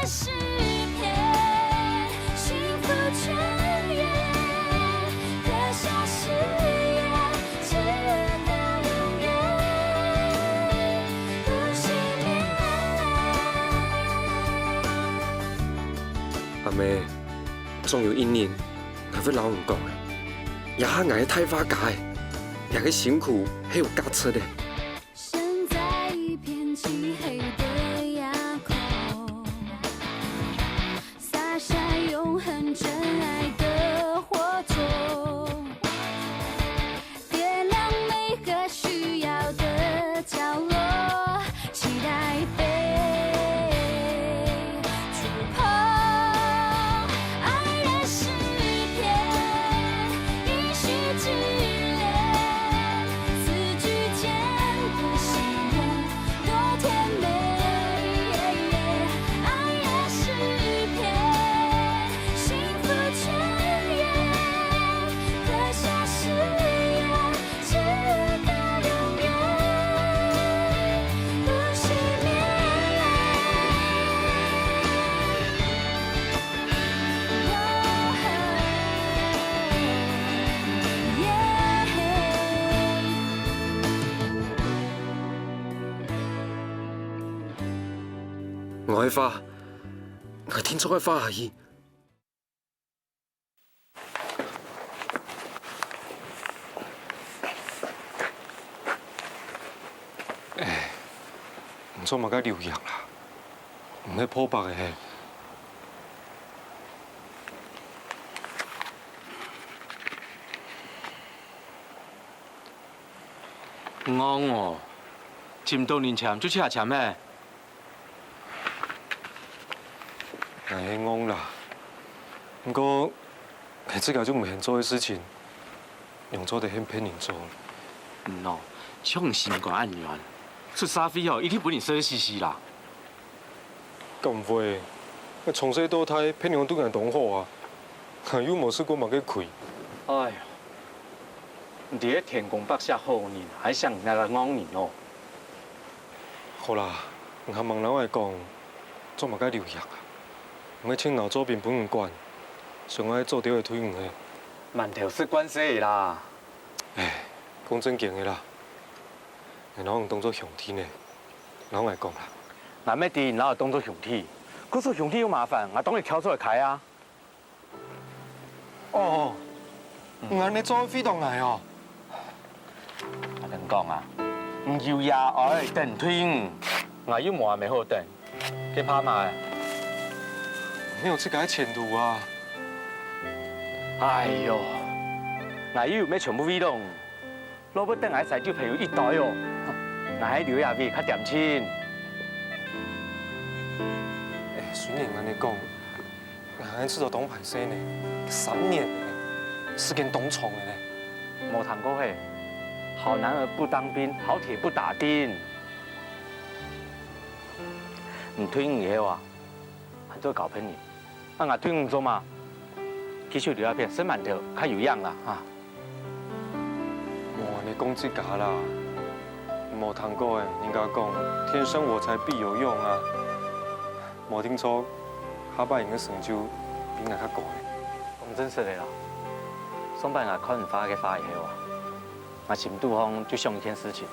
诗篇，幸福全员，刻下誓言，直到永远，不熄灭。阿妹，总有一年，我要老唔讲的，也下我太花假的，也个辛苦还有价值的。身在一片漆黑的哑口，洒下永恒真爱的火种，点亮每个需要的角落，期待被触碰。爱的诗篇，应许之恋，词句间的喜悦多甜美。爱的诗篇，幸福全员，刻下誓言，直到永远，不熄灭。我的花，我天初的花而已。唔做嘛该留样啦，唔系破白的。啱哦，簽到年前就簽簽咩？我係戇啦，不過係這個就唔現做的事情，用做得很騙人做。唔哦，像心肝案樣，出沙飛哦，一定本你衰死死啦。咁唔會，我從細到大騙人都人同好啊，又冇試過嘛去虧。哎呀，你喺天公伯下好人，還想人家戇人哦？好啦，我問老外講，做嘛該留樣啊？我請老左邊本唔管，上愛做掉嘅推唔嘅。慢條是關係啦。唉，講正經嘅啦，我老當做兄弟呢，老外講啦。嗱咩啲然後當做兄弟，嗰做兄弟有麻煩，我當你跳出嚟開啊。哦，我你做飛到嚟哦。我同你講啊，唔要呀，愛等退，我要冇未好等，幾怕嘛？沒有這個前途啊！哎呦，我要咩全部飛動，攞不等我使就朋友一袋哦，我喺留下邊較掂錢。雖然安尼講，我知道當排生呢，3年呢，是件當床的呢。冇談過嘿，好男兒不當兵，好鐵不打釘。唔退伍嘅話，還做搞朋友。啊，我退伍做嘛，繼續留下邊生饅頭，較有樣啦啊！冇安尼講這假啦，冇談過誒，人家講天生我材必有用啊，冇聽錯，下擺人嘅成就比我較高誒。咁真實嘅啦，上班我看唔花嘅花嘢喎，我前度方就想一件事情，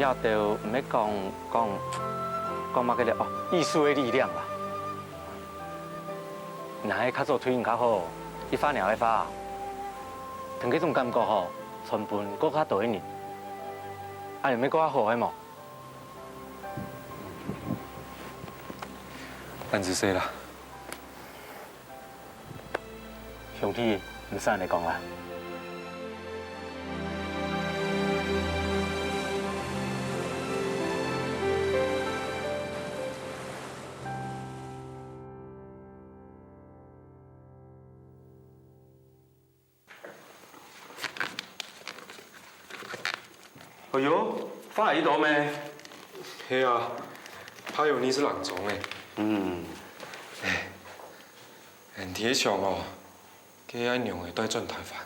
要到唔係講乜嘅咧哦，藝術嘅力量啦。嗱，喺較早推較好，一花兩嘅花，同嗰種感覺吼，成本更較大一年，啊，有咩更較好嘅冇？但是說啦，兄弟，唔使你講啦。哎呦，花喺度咩？係啊，怕有你是郎中誒。嗯，人體上哦，佢愛用嘅都係轉台法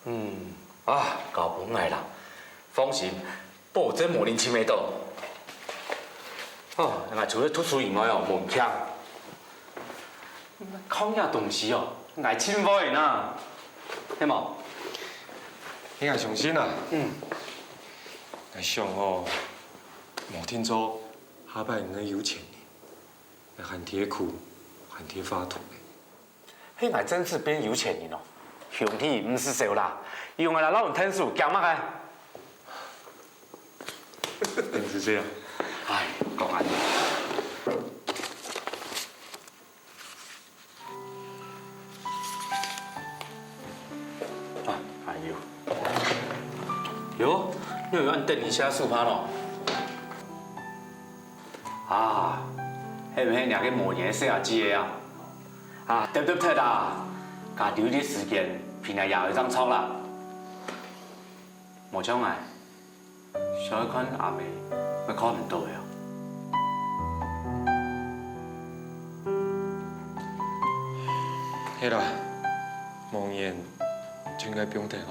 嘅。啊，搞本嚟啦，放心，保證冇人簽喺度。哦，我除了读书以外哦，无强。抗压东西哦，我真会呐，係冇？你係相信啊？嗯。我想哦，冇聽說下擺你有錢呢，係很鐵苦，很鐵發土嘅。嘿，我真是變有錢人哦，兄弟唔是少啦，用我來撈人聽書，驚乜嘅？原來是這樣。唉，講下啊，哎呦，喲，你有按等一下數趴咯？啊，係唔係兩個模擬寫下字嘅啊？啊，對啦，加留啲時間，平日又一張抄啦。冇將來，小一看阿妹，咪考唔到呀。係啦，望言就應該不用聽嚇。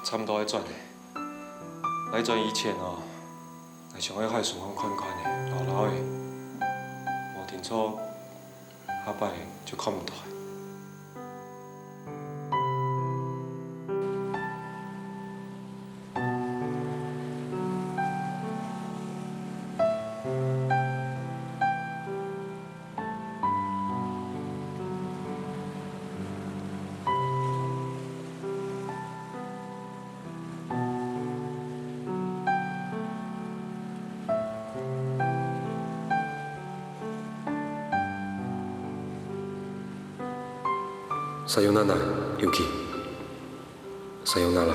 差唔多要轉嘞，我轉以前哦，我想去海順風看看嘅，老老嘅，冇聽錯，下擺就看唔到。さよなら、ユキ。さよなら、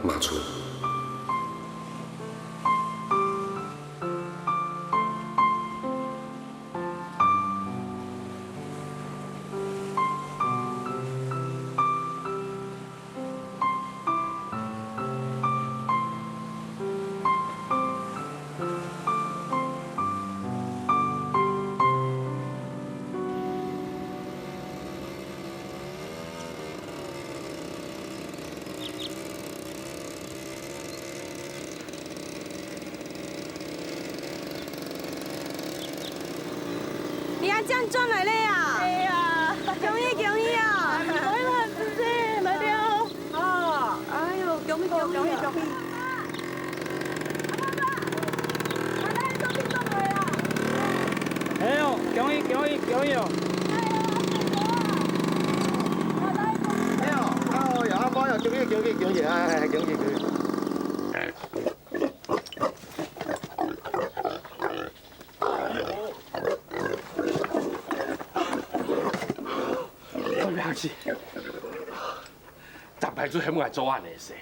马祖。你阿將轉來了呀？哎呀，恭喜啊！來啦，姐姐，來了。哦，哎呦，恭喜！哎呦，恭喜哦！哎呦，哦，有阿媽又恭喜，哎，恭喜！不要紧，咱排出很爱做案的事。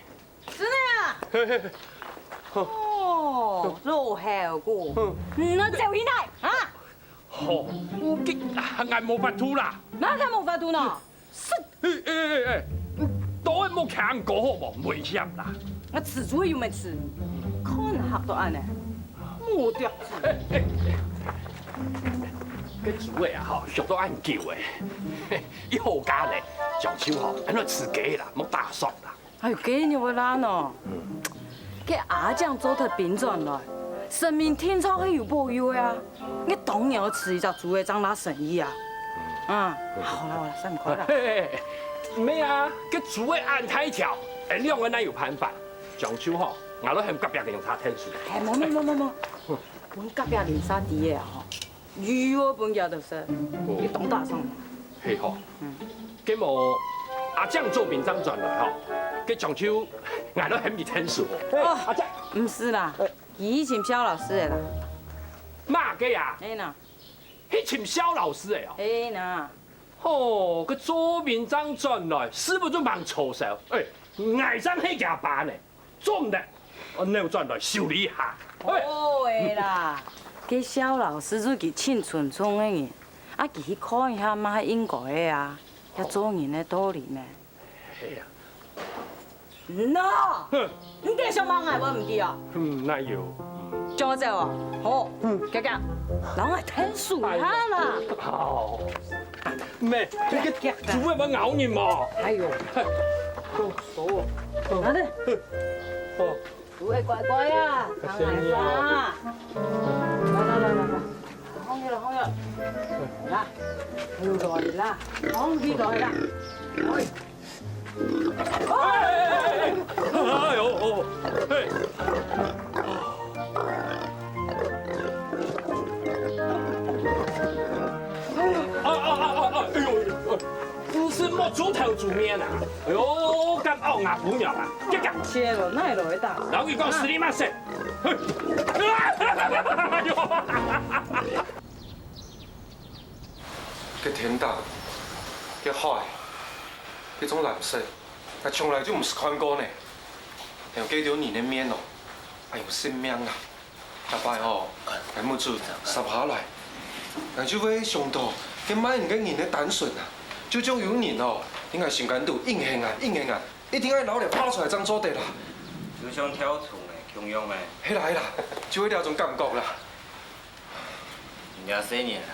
真的呀？哦，肉好過。那就現在啊！好，俺冇法度啦。哪個冇法度呢？都冇強過好冇，危險啦。我吃豬又沒吃，可能嚇到俺呢，冇掉子。cái chủ ấy à, họ chụp đồ ăn kiểu ấy, ít hồ cá này, chồng chiếu họ, anh nói吃雞啦，冇打爽啦。哎呦，給你會難哦。給阿醬做得變轉來，生命天操係有保佑呀。我當年要吃一隻豬的，長大生意啊。好啦，辛苦啦。咩啊？cái主ấy按太條，兩個人有辦法，chồng chiếu họ，我都係隔壁嘅用茶聽書。哎，冇，我隔壁連沙啲嘢啊，魚我本家都識，你懂大上。係嗬，咁我阿醬做便當轉來嗬，佢chồng chiếu，我都係唔聽書。阿醬，唔是啦，以前蕭老師的啦。乜嘅呀？哎呐，佢請蕭老師嘅哦。哎呐。哦，佢做便當轉來，是不是忙錯手？捱真係假辦呢？做唔得，我扭轉來修理一下。哦的啦，佢蕭老師就佢青春中的人，啊，佢去看一下嘛係應該的啊，要做人的道理呢。係啊。喏，你繼續忙啊，我唔記啊。那要。叫我走啊？好，哥哥，讓我聽書下啦。好。咩？做咩乜咬人嘛？哎呦，好手啊！拿的。哦，诸位乖乖呀，躺来吧。来，放下了，来，又来啦，放起来啦，哎呦，嘿。哎呦，不是摸猪头煮面啊！哎呦，咁拗牙虎苗啊！一格，切了，那来得。老佢講死你媽食！哎呦！嘅天大，嘅海，嗰種藍色，那從來就唔是看過呢。有幾條年的面哦，還有性命啊！大擺哦，係冇做十下來，但就會上到嘅買唔嘅人嘅單純啊，就種有人哦，應該性感度硬硬啊，一定要老嚟拋出來爭做地啦。就想跳厝嘅，強樣嘅。係啦，就會有種感覺啦。人家細年啊，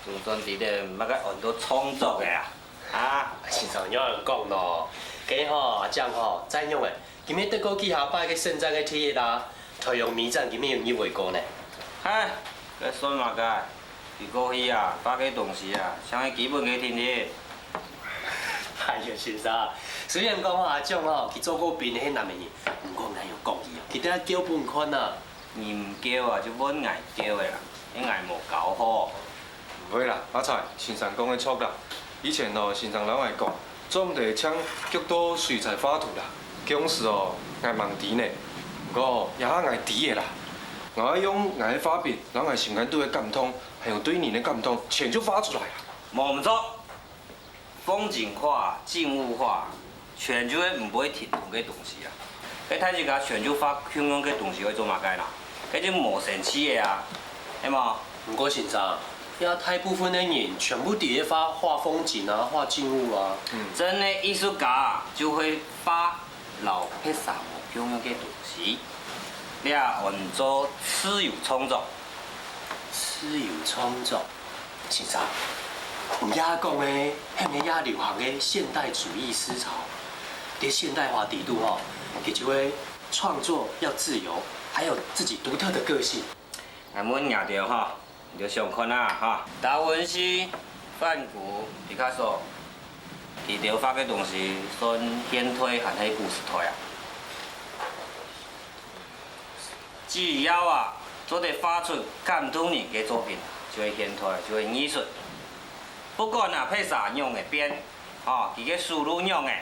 就算啲咧唔乜嘅按到創作嘅啊，啊，先生有人講咯，幾好講吼，怎樣嘅？今日德國機下擺嘅生產嘅企業啦，採用米站，今日用意為過呢？嗨，個算嘛個，如果去啊，發嘅東西啊，像係基本嘅天氣。哎呀，先生，雖然講阿種吼，佢做過兵迄男嘅嘢，唔過硬有講義啊，佢得叫本款啊。你唔叫啊，就本捱叫嘅啦，你捱無搞好。唔會啦，阿財，先生講嘅錯啦。以前哦，先生老愛講，做唔地搶極多水彩畫圖啦，嗰時哦，愛盲啲呢，不過也愛啲嘅啦。我愛用愛畫筆，然後愛情感度嘅感通，還有對你嘅感通，全就畫出來啦。冇唔錯，風景畫、靜物畫，全就係唔會停同嘅東西啊。佢睇住架全就畫香港嘅東西去做乜嘅啦？佢就冇神奇嘅啊，係嘛？唔過先生，有大部分嘅人全部伫咧畫風景啊、畫靜物啊。真嘅藝術家就會畫老撇沙冇香港嘅東西，你啊按做自由創作。自由創作，先生，唔也講嘅，係咪也流行嘅現代主義思潮？喺現代化底度吼，佢就會創作要自由，還有自己獨特的個性。俺們廿條哈，就上看啦哈。達文西、梵谷、畢卡索，佢哋畫嘅東西算現代還係古時代啊？只要啊，做得畫出感動人嘅作品，就係現代，就係藝術。不管啊，配啥樣嘅變，哦，佢嘅輸入樣嘅，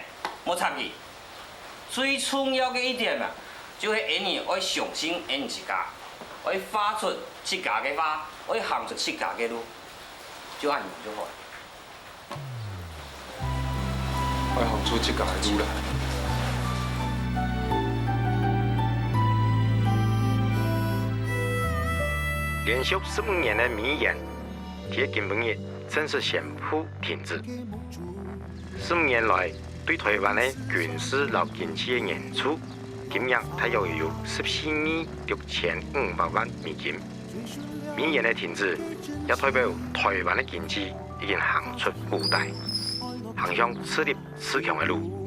冇插佢。最重要嘅一點啊，就係演員要相信演自家，要畫出自家嘅畫，要行出自家嘅路，就按樣就好。愛行出自家嘅路啦。連續15年的迷演，鐵金本業正式宣布停止。15年來，對台灣的軍事和經濟的演出，金額大約有14億6500萬美金。迷演的停止，也代表台灣的經濟已經行出谷底，行向自立自強的路。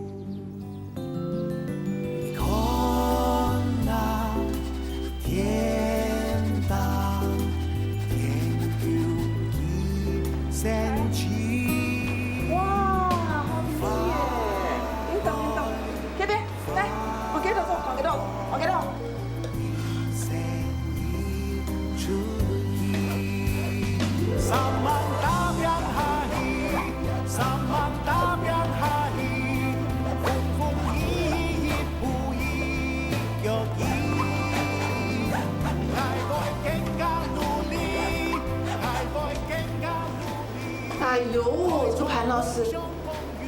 哎呦，朱涵老師，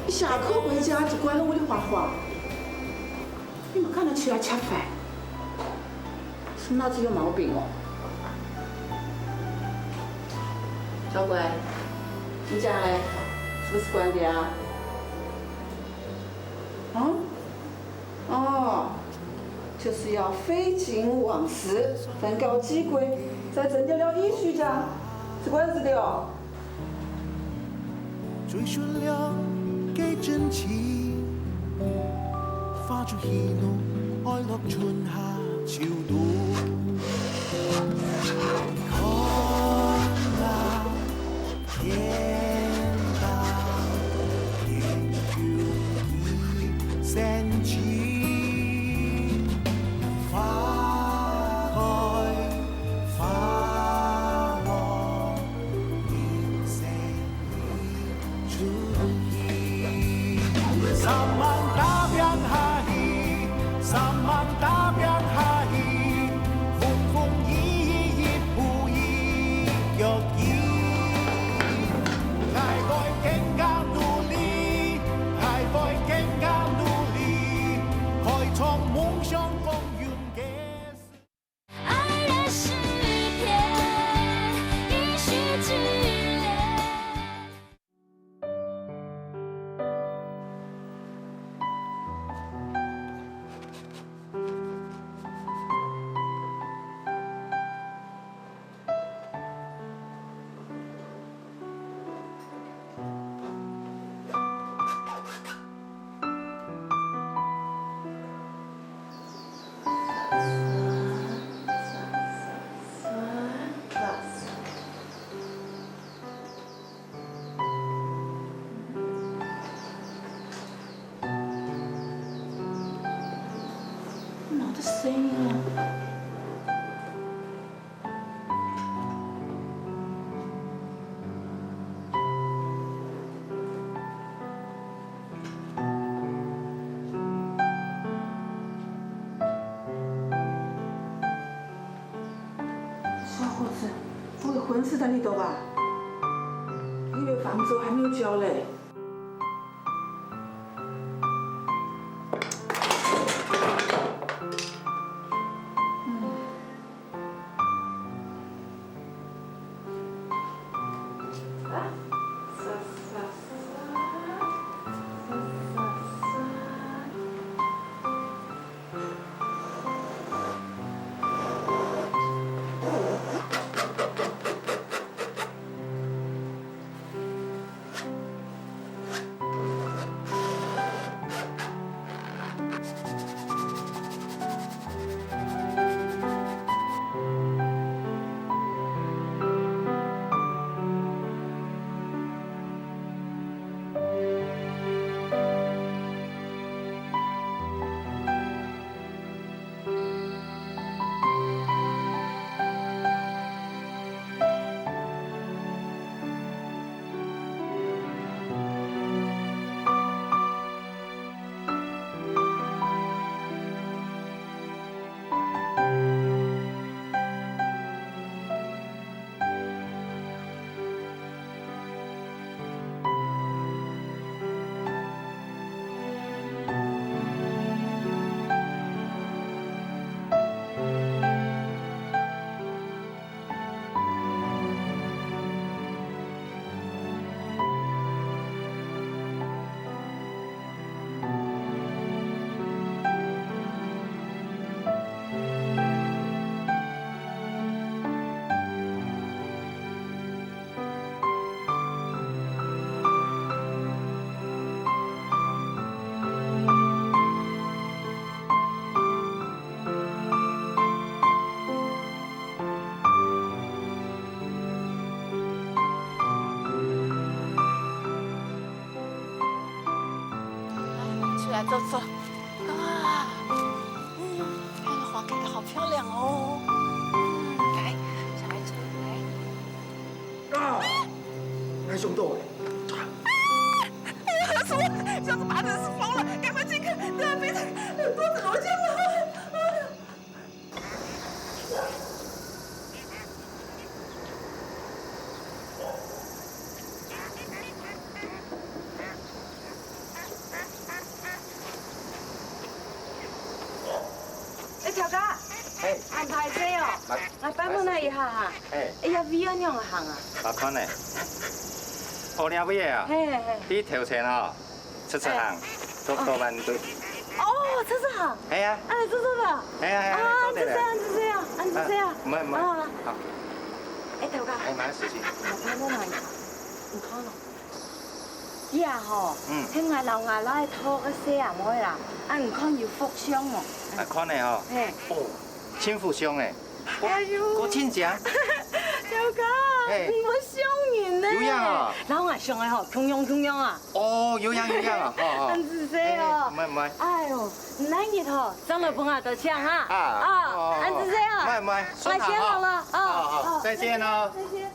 一下課回家就關了我的畫畫，你們看得起來吃飯，是腦子有毛病哦。小乖，你家嘞，是不是關的啊？哦，就是要廢寢忘食，反高機會，再增加了藝術家，是這樣子的哦。追尋了幾真情，發出喜怒哀樂春夏。超度。看那天大天穹的神奇，花开花落，人生的出现。三万大变下去，三万大变下去，风风雨雨亦不亦腳意。愛會更加努力，愛會更加努力，開創夢想共遠嘅。爱的诗篇，一续纪念。哪的声音啊？小伙子，不会昏死在里头吧？以为房租还没有交嘞。来走走，啊，看花开的好漂亮哦。来，小孩子来。啊！还凶斗哎呀，何叔，小子把人是疯了，赶快进去，不然被他多子罗见了。条哥，安排车哦，来帮忙那一下哈。哎呀，尾啊娘个行啊。别款的，后领尾的啊，你头前哦，出行，多万对。哦，出行。系啊。哎，做的。系啊系啊。啊，就这样，就这样，就这样。唔系唔系。好。哎，条哥。系买事情。我帮忙那一下，唔看咯。伊啊吼，听外老外来拖个车啊，唔可以啦，啊唔看要福箱哦。啊，看的吼。嘿。哦，亲父兄诶，哎呦，我亲家。小哥，哎我想你呢。有样啊！老外上来吼，穷样啊。哦，有样啊，好好。很仔细哦。唔係。哎呦，咱日吼，长了本啊得抢哈。很仔细啊。唔係，我先好了。好，再见哦。再见。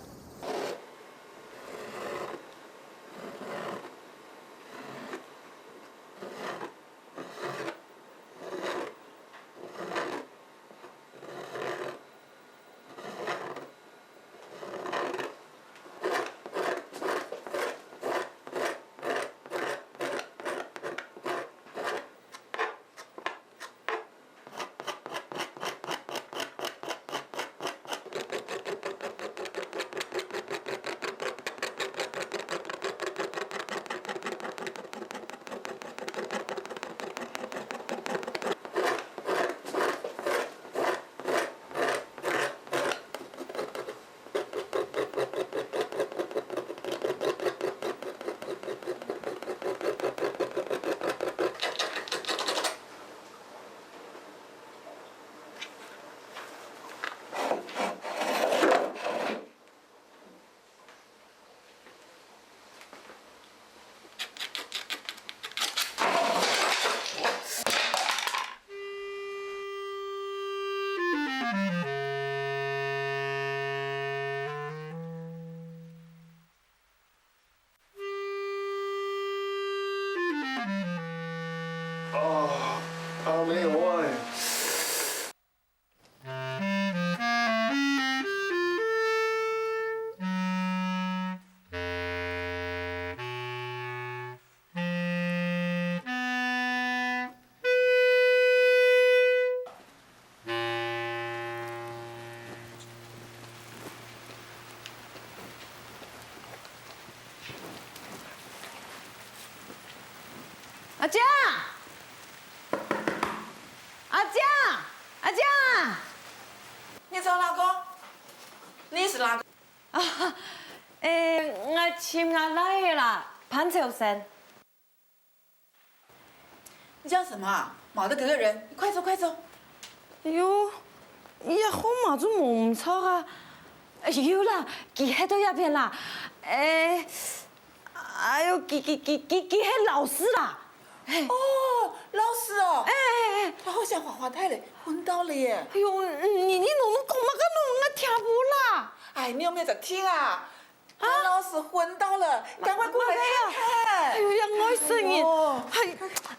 没有哎。阿江，阿江，你找哪个？你是哪个？我亲阿来的啦，潘秋生。你讲什么啊？冇得这个人，你快走快走。哎呦，也好嘛，就唔错啊。有啦，佢喺度一边啦。哎呦，佢係老师啦。哦，老师哦。他好像画画太嘞，昏倒了耶。哎呦，你弄讲乜个弄？我听不啦。哎，你有没有在听啊？老师昏倒了，赶快过来看看。哎呦呀，我声音。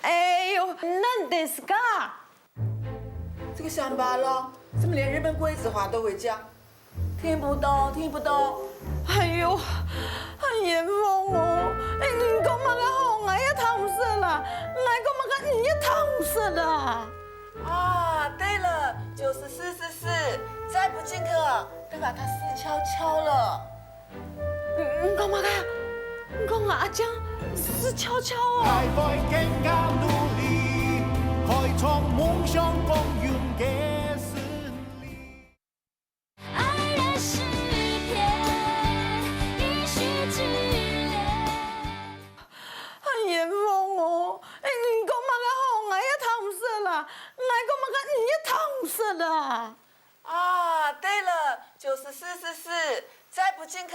哎呦，นั่นเด็กกะ。这个乡巴佬怎么连日本鬼子话都会讲？听不懂，听不懂。哎呦，很冤枉哦！哎，你讲乜个好？我也痛死了，我讲乜个你也痛死了。啊，对了，就是444，再不进去，等把他死翘翘了。你讲乜个？你讲阿江死翘翘哦。大概更加努力，开创梦想公园嘅视力。爱的诗篇，一续剧烈。很冤枉哦！哎，你讲乜个好？我也痛死了，我讲乜个你也痛死了。啊，对了，就是444，再不进去，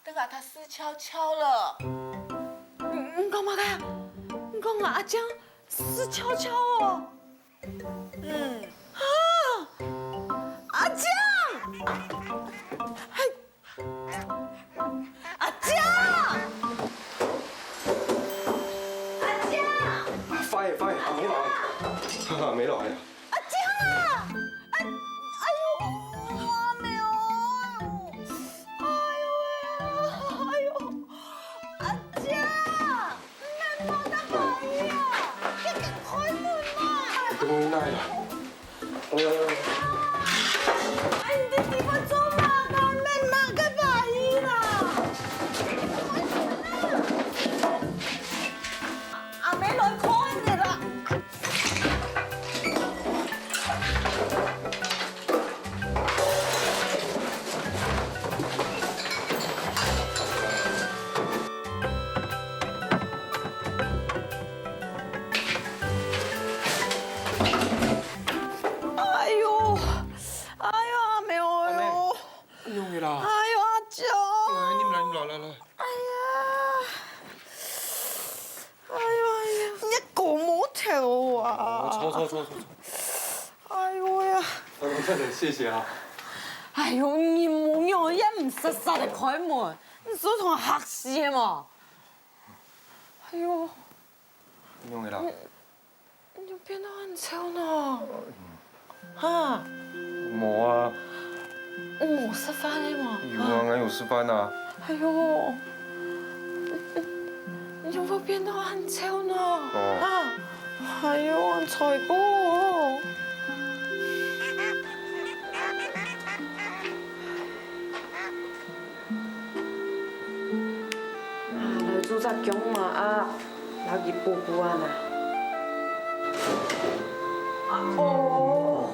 等把他死翘翘了。你讲乜个？你讲阿江死翘翘哦？阿江，阿江，快啊，沒來，哈哈，沒來啊！阿江啊！哎呦，阿妹哦！哎呦，阿江，你冇得開啊！你開門嘛！咁樣拉啦，哎，你哋點樣做嘛？我咩嘛嘅大意啦！阿妹來開你啦！哎呦，阿妹哦哟！用的啦。哎呦，阿舅！来，你们来。哎呀！哎呀！你狗毛头啊！坐。哎呦呀！真的谢谢啊。哎呦，你冇用一唔實實地開門，你所同我嚇死嘅嘛？哎呦！用的啦。你就變得很醜呢？哈？冇啊。冇食飯嘅嘛？有啊，我有吃飯啊。哎呦！你怎麼變得很醜呢？啊？哎呦，很彩哥。做只姜嘛啊，拿去补补啊呐。哦。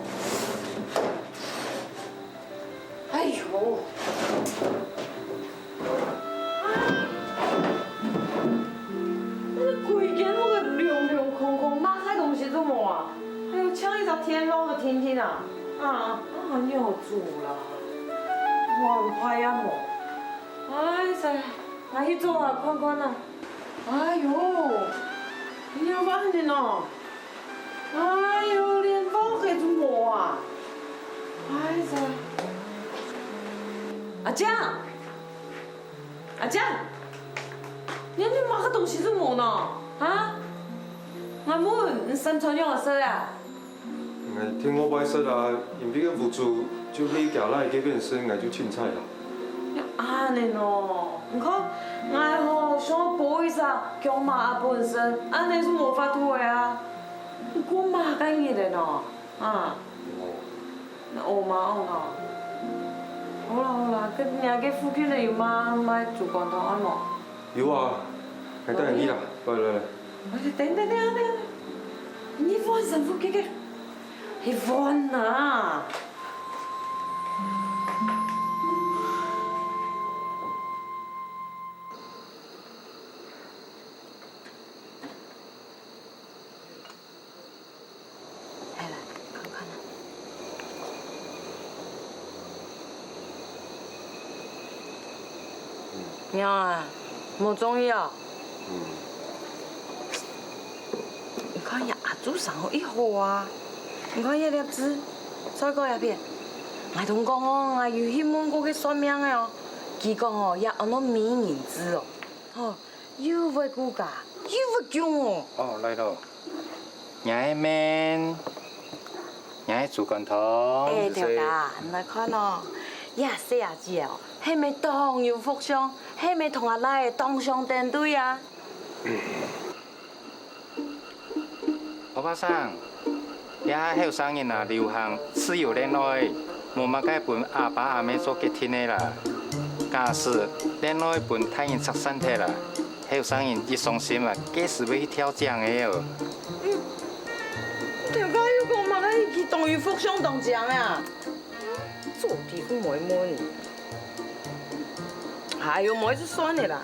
哎呦。这鬼间那个亮空空，哪开东西都冇啊？还有抢一只天龙和天天啊！啊，你好煮啦，我快呀冇。哎噻。我去做啊，看看呐！哎呦，你要饭的呢？哎呦，连饭还做么啊？哎噻！阿江，你买个东西做么呢？啊？阿妹，你生存用色啊？我聽我擺室啊，因為個屋主就你家來這邊生，我就凊彩啦。安尼喏，你看，我吼想補一下姜媽阿本身，安尼是無法度的啊。你過媽緊嘢嘞喏，啊？那學嘛學喏。好啦，佢人家附近的有買煮光頭安冇？有啊，係得人啲啦，來。等，你放神父嘅，你放啊！娘啊，冇中意啊！你看呀，阿祖上好一號啊！你看一粒字，再過一遍。我同講哦，我有去問過佢算命嘅哦，佢講哦，也按到美人字哦，哦，又會顧家，又會強哦。哦，來咯，伢面，伢煮乾湯。哎，條家，你來看哦，呀細阿姐哦，係咪當有福相？係咪同阿奶當相登對啊？歐巴桑，呀後生人啊流行自由戀愛，冇乜該伴阿爸阿妹做結婚的啦。假使戀愛伴太人出身體啦，後生人一傷心啊，幾時要去跳江的哦？條家要講乜咧？佢當有福相當獎啊！做地府妹妹。還有冇就算的啦。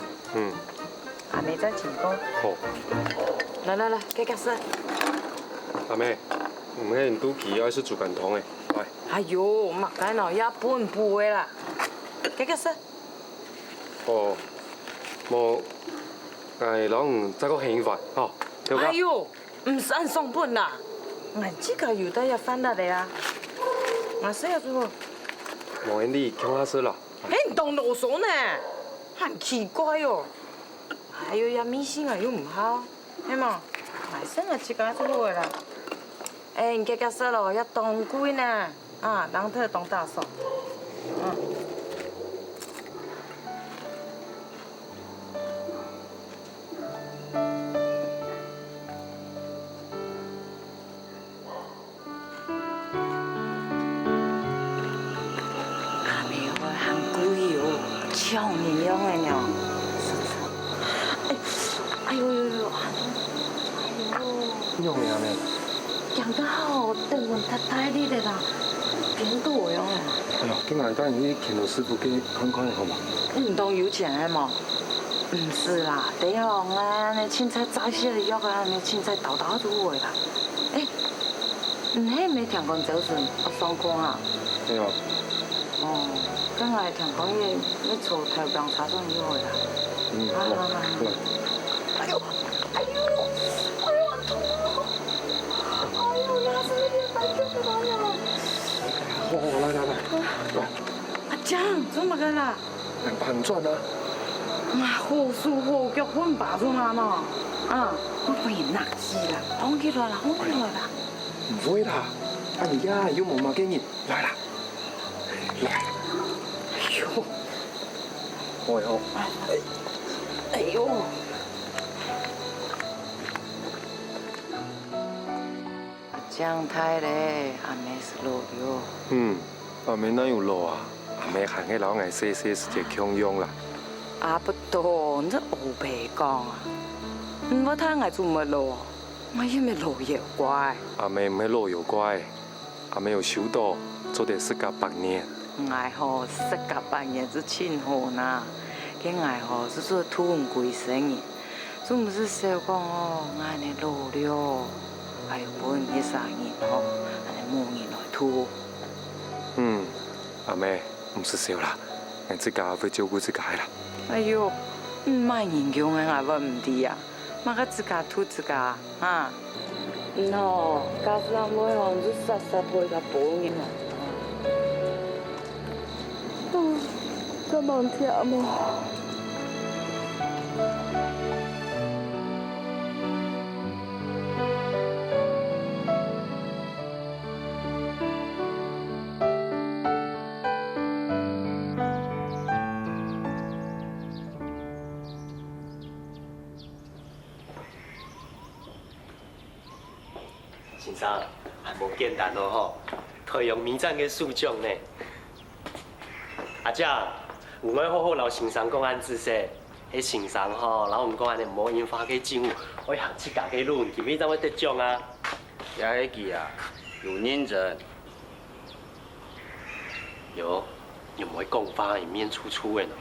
阿妹再請過。好。來，給食。阿妹，唔係人都幾愛食煮乾湯嘅，來。哎呦，唔該喏，一半的啦，給食。哦，冇，係攞再個興飯，哦，條家。哎呦，唔使送本啦，我這個有得要翻得嚟啊，我食下做。冇人哋傾下食啦。哎，你當囉嗦呢？很奇怪哦。還有呀，迷信啊又唔好，係嘛？買生啊，自家做好啦。哎，你給食咯，要當歸呢，啊，人特當大嫂。像你一樣的呢，哎呦，用咩啊你？講得好，等我太大力的啦，變多樣啊！哎呦，今日等你請老師傅去看看好嘛？唔當有錢的嘛？唔是啦，第一行啊，你凊彩早些的藥啊，你凊彩倒都會啦。哎，你係咪聽講早晨我上課啊？对哦。哦，刚才听讲伊要做台钢茶算以后啦。好。哎呦，哎呦，哎呦，好痛哦！哎呦，牙齿那边白掉了呀！来。阿江，怎么个啦？盘转啊！好舒服，脚混拔出嘛喏。我帮伊拿起啦，放起来啦，放起来啦。唔會啦，阿而家要無馬經驗，來啦，來。哎呦，我有。哎呦！阿江太嘞，阿妹是老了。阿妹哪有老啊？阿妹行起老愛細細是隻強樣啦。不多，你這黑白講啊！我睇我做乜咯？我以為老妖怪。阿妹唔係老妖怪，阿妹有修道，做得釋迦8年。愛好釋迦8年是真好呐，佢愛好是做土文鬼神嘅，總唔是少講哦，我呢老了，還有本一3年哦，我冇人來土。阿妹唔是少啦，我自家會照顧自家啦。哎呦，唔買人用嘅我唔知啊。嘛个自家吐自家啊！喏，假使阿妹哦，就杀配个保险啊！咁忙听冇？先生，还无简单哦吼，可以用迷障嘅诉状呢。阿姐，有爱好好老先生讲安知识，迄先生吼，老唔讲安尼唔好引发去政府，我行这家嘅论，今日怎会得奖啊？也迄记啊，有认真。有唔会讲法，以免出错嘅呢。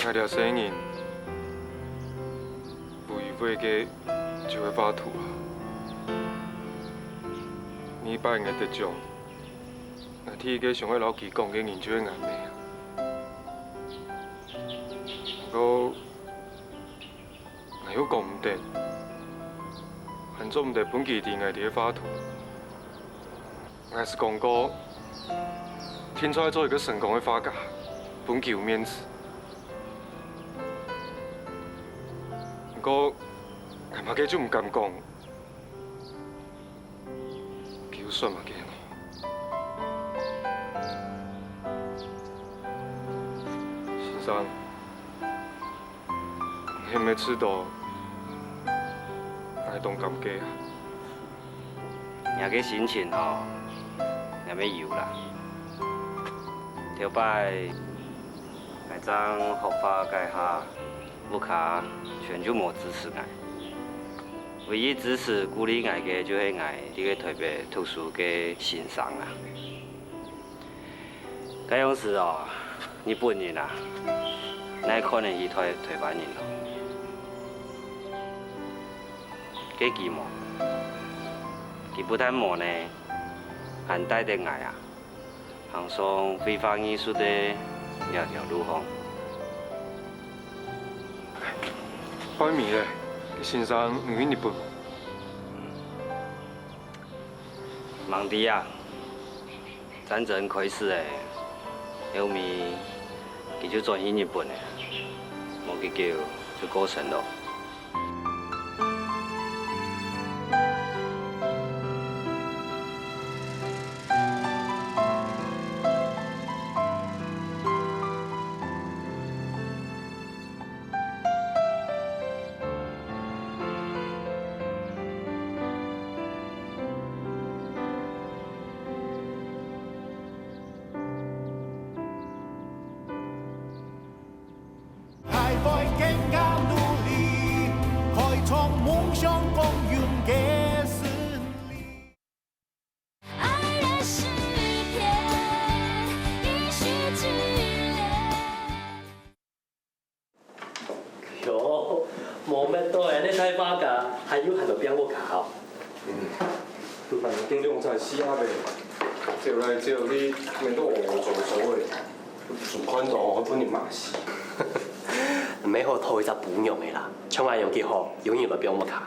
那条生人不予回家就会发土啊！你把人得奖，那天个上个老奇讲嘅人就会眼眉啊！不过我又讲唔得，还做唔得本期地外地发土，我还是讲过，天出来做一个成功的发家，本期有面子。不过，俺嘛，家就唔敢讲，叫算嘛嘅先生，你没吃到，爱动感觉啊？也个心情吼，也要有啦。头摆，来张学法改下，不卡。全就无支持我，唯一支持鼓励我嘅就是我这个特别特殊嘅欣赏啦。嗰样事哦，你本人啊，哪可能去推翻人咯？佢佢无，佢不但无呢，还带得我啊，行上非法艺术的条条路方。拜米咧，先生唔愿日本。忙啲啊，战争开始诶，后面佢就转去日本诶，冇去叫就过身咯。梦想公园的森林。爱的诗篇，一续纪念。哟，冇乜多人咧睇花㗎，係要係咪邊個搞？反正用在死啊呗，借来借去，免得我做的，做款度我本人嘛是。唔係好套就本用嘅啦，唱下用幾好，永遠咪邊個卡。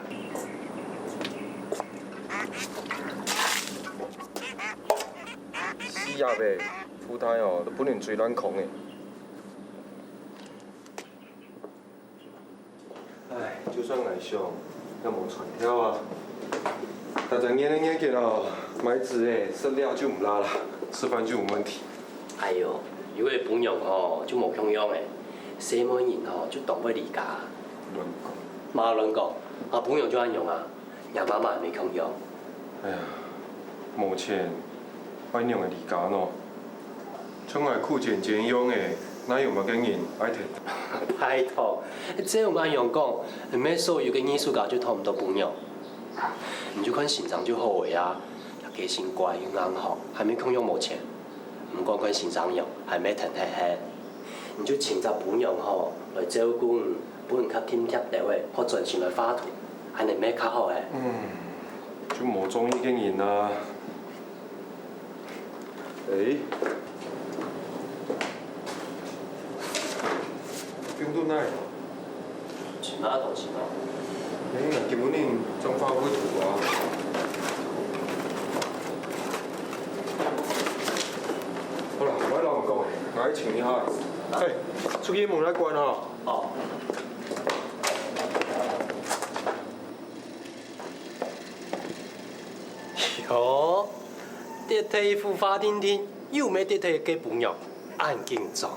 死啊呗，富太哦，都本人最难控的。唉，就算爱上，也无传条啊。大家眼眼见哦，买纸诶，食了就唔拉啦，吃饭就冇问题。哎呦，如果係本用哦，就冇咁樣嘅，寫滿然後就當不離家。亂講。馬亂講，啊本用就啱用啊，人媽媽沒咁用。哎呀，目前反用的離家喏，像係酷簡簡用的，哪有乜嘅人愛聽？拜託，這樣啱用講，唔係所有嘅藝術家就睇唔到本用。你就看欣賞就好嘅啊，又幾先乖又硬學，還沒空用冇錢。唔講看欣賞用，還沒停嘿嘿。你就請隻本用吼來照顧，本人較貼貼地嘅，可專心來畫圖，係你咩較好嘅？就冇中意嘅人啦。誒，邊度嚟？前馬同前馬。誒，基本上種花會圖啊。好啦，我喺度唔講，我喺前面下。誒，出去門一關嚇。哦。哟，啲地富花天天，又咩啲地嘅本用，安靜做。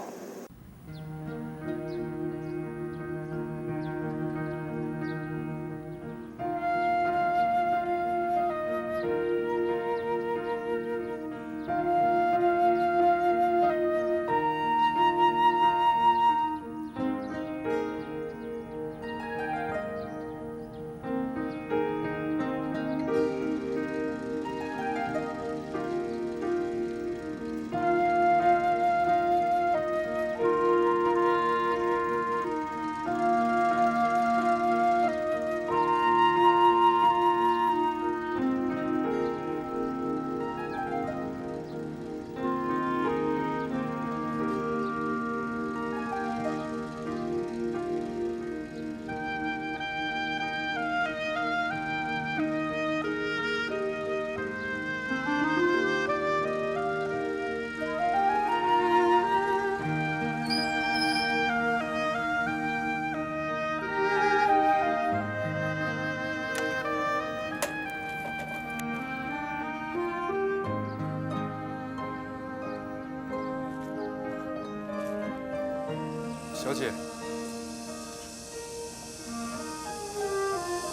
小姐，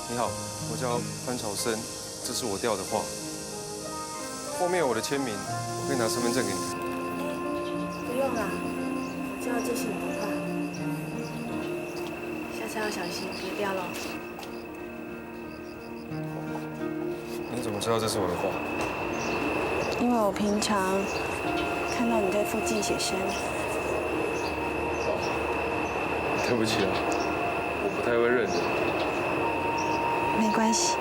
你好，我叫潘朝生，这是我掉的画，后面有我的签名，我可以拿身份证给你。不用啦，我知道这是你的画，下次要小心，别掉了。你怎么知道这是我的画？因为我平常看到你在附近写生。对不起啊，我不太会认人。没关系。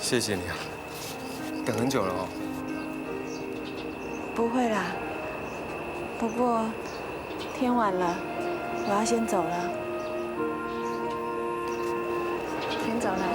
谢谢你啊，等很久了哦。不会啦，不过天晚了，我要先走了。先走了。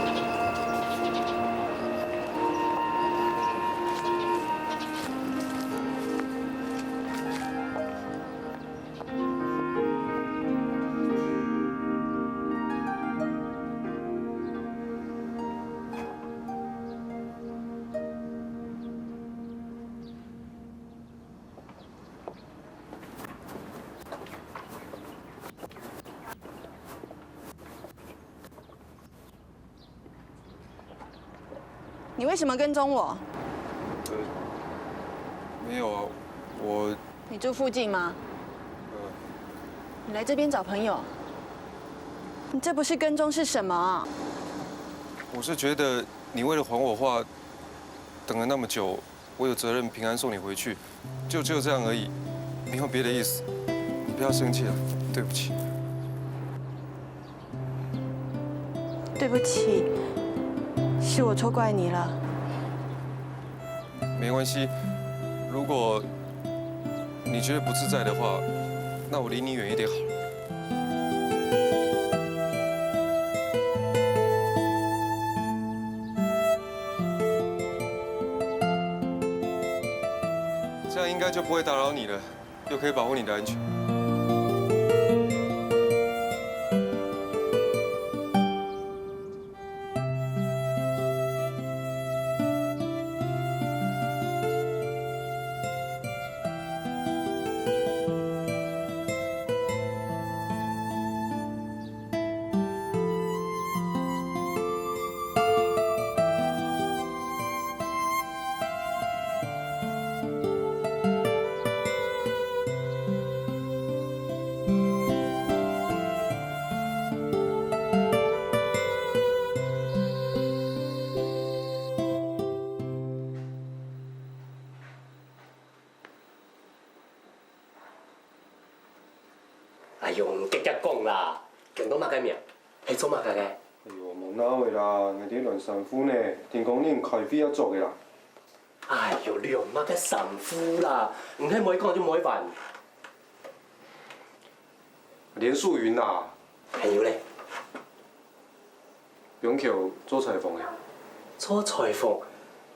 你为什么跟踪我？没有啊，我你住附近吗？你来这边找朋友？你这不是跟踪是什么啊？我是觉得你为了还我话，等了那么久，我有责任平安送你回去，就只有这样而已，没有别的意思。你不要生气了，对不起。对不起，是我错怪你了。没关系，如果你觉得不自在的话，那我离你远一点好了。这样应该就不会打扰你了，又可以保护你的安全。哎呦，唔直接讲啦，见到马家命，系做马家嘅。哎呦，冇闹的啦，我哋梁神父呢，听讲你开飞要做嘅啦。哎呦，梁马嘅神父啦，唔系每讲就每份。连素云啦，系要咧，永橋做裁縫嘅。做裁縫，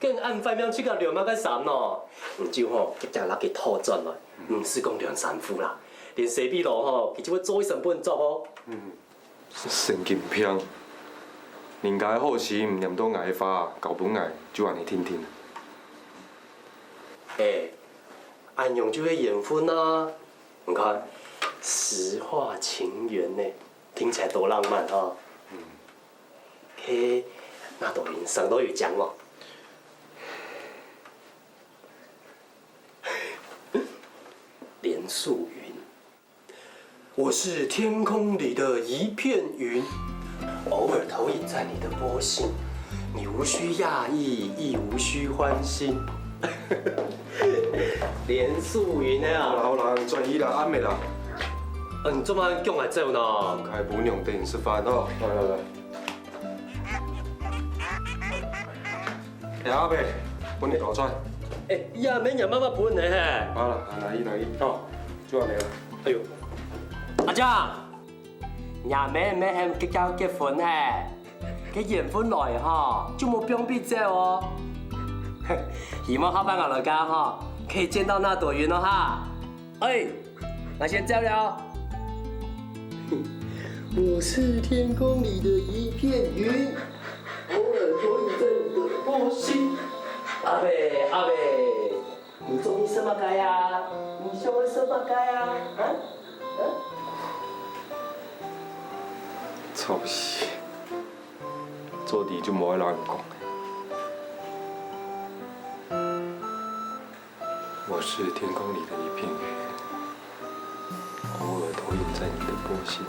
竟然按快命去甲梁马嘅神咯，唔就吼，直接拿佢拖转来，唔是讲梁神父啦。连西比罗吼，佢就要做一成本作哦。神经病，人家好时唔念到挨罚，搞本挨就安尼听听。安用就会缘分啊！你看，实话情缘呢，听起来多浪漫哈。嘿，那朵云上都有讲哦。连素云，我是天空里的一片云，偶尔投影在你的波心，你无需讶异，亦无需欢心。连素云啊！好啦，转移啦，暗的啦。你做乜叫我走呢？开本用等你吃饭哦。来。阿伯，本你搞出。呀，免人妈妈本的嘿。好了，拿一。哦，就安尼啦。哎呦，阿丈，廿妹咩係結交結婚嘿？佢緣分來哈，就冇變必走哦。希望下班我來家哈，可以見到那朵雲哦哈。哎，我先走了。我是天空里的一片雲，偶爾投影在你的波心。阿伯，你中意什麼街呀？你喜歡什麼街呀？臭死！做底就冇爱人讲。我是天空里的一片云，偶尔投影在你的波心。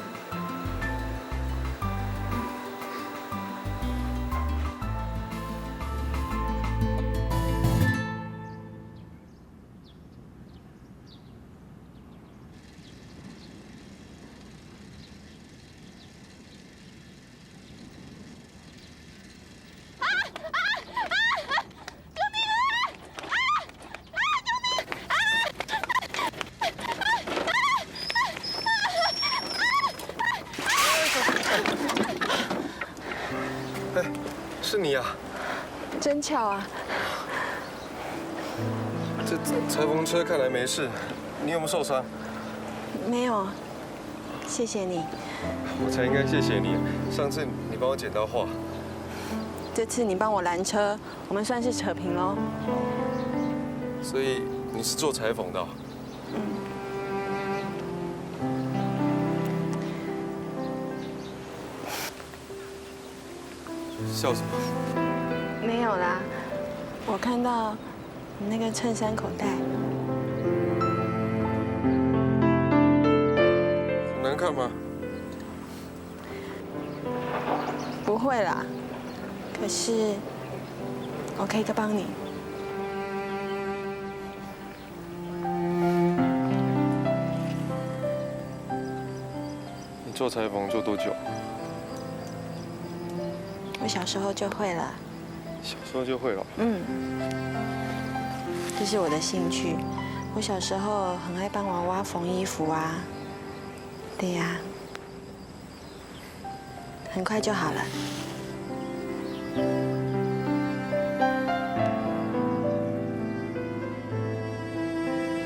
是你啊！真巧啊！这裁缝车看来没事，你有没有受伤？没有，谢谢你。我才应该谢谢你，上次你帮我捡到画，这次你帮我拦车，我们算是扯平喽。所以你是做裁缝的哦？笑什么？没有啦，我看到你那个衬衫口袋，难看吗？会啦，可是我可以帮你。你做裁缝做多久？我小时候就会了。小时候就会了。这是我的兴趣。我小时候很爱帮娃娃缝衣服啊。对呀。很快就好了。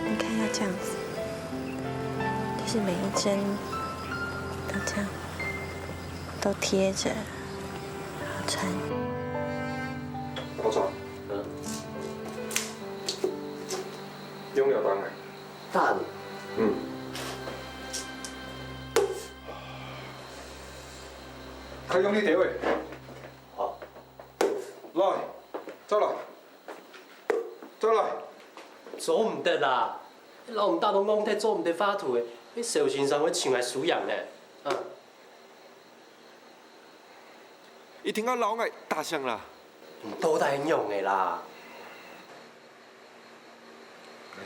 你看要这样子，就是每一针都这样，都贴着，然后穿。我错。用了单哎。蛋。较用力点位。好。来，再来，再来。做唔得啦，老唔大拢讲得做唔得发图的，你手先生会请来输养呢。一听到老爱大象啦，都带用的啦。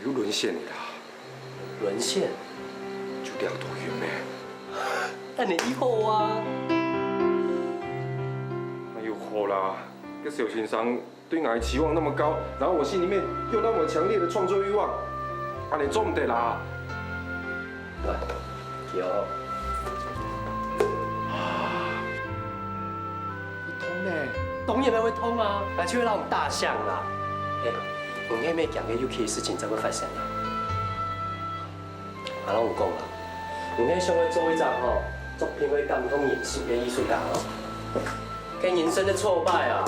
有沦陷的啦。沦陷？就了多远呢？那你以后啊？哎呦，好啦，这小先生对俺期望那么高，然后我心里面又那么强烈的创作欲望，你做唔得啦。来，有。会通呢？当然会通啊，而且会让我们大象啦。哎，我们咩讲嘅有趣的事情才会发生啊？我拢有讲啦，我们想要做一张作品会感动人心的艺术家跟人生的挫败啊，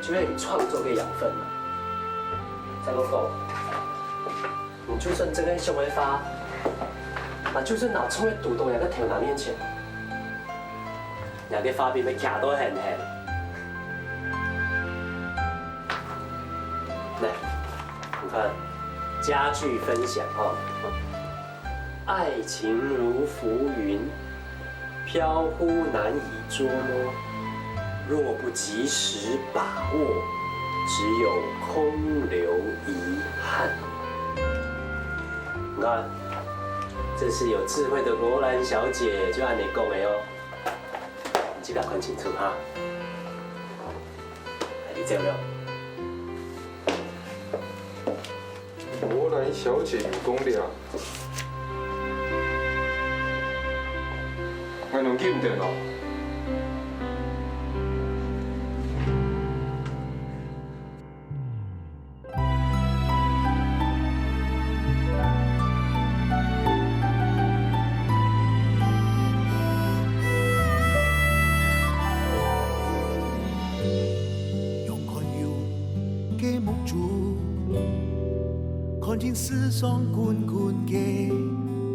就会有创作的养分嘛。再讲，你就算真的想要发，就算脑冲的赌洞也在天人面前，也个发边要徛到很。来，你看家具分享爱情如浮云，飘忽难以捉摸。若不及时把握，只有空留遗憾。你看，这是有智慧的罗兰小姐就按你讲的哦。你记得看清楚哈。你知了？罗兰小姐有讲了。我能记唔得咯。用看要嘅目珠，看见思想滚滚嘅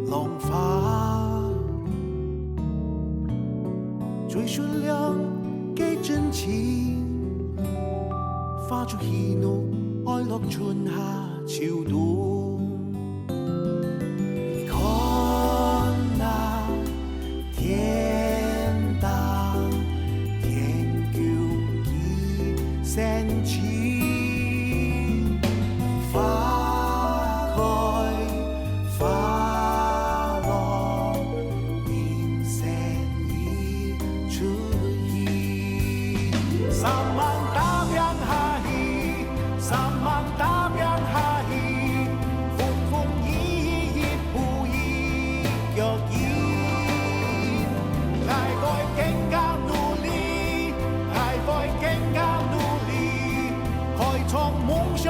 浪花。最纯良嘅真情，化作喜怒哀樂春夏秋冬。你看那天大天高幾深情，花開花落，人生已出現。三萬大洋下起，三萬大洋下起，風風雨雨不一腳印。還會更加努力，還會更加努力，開創夢想。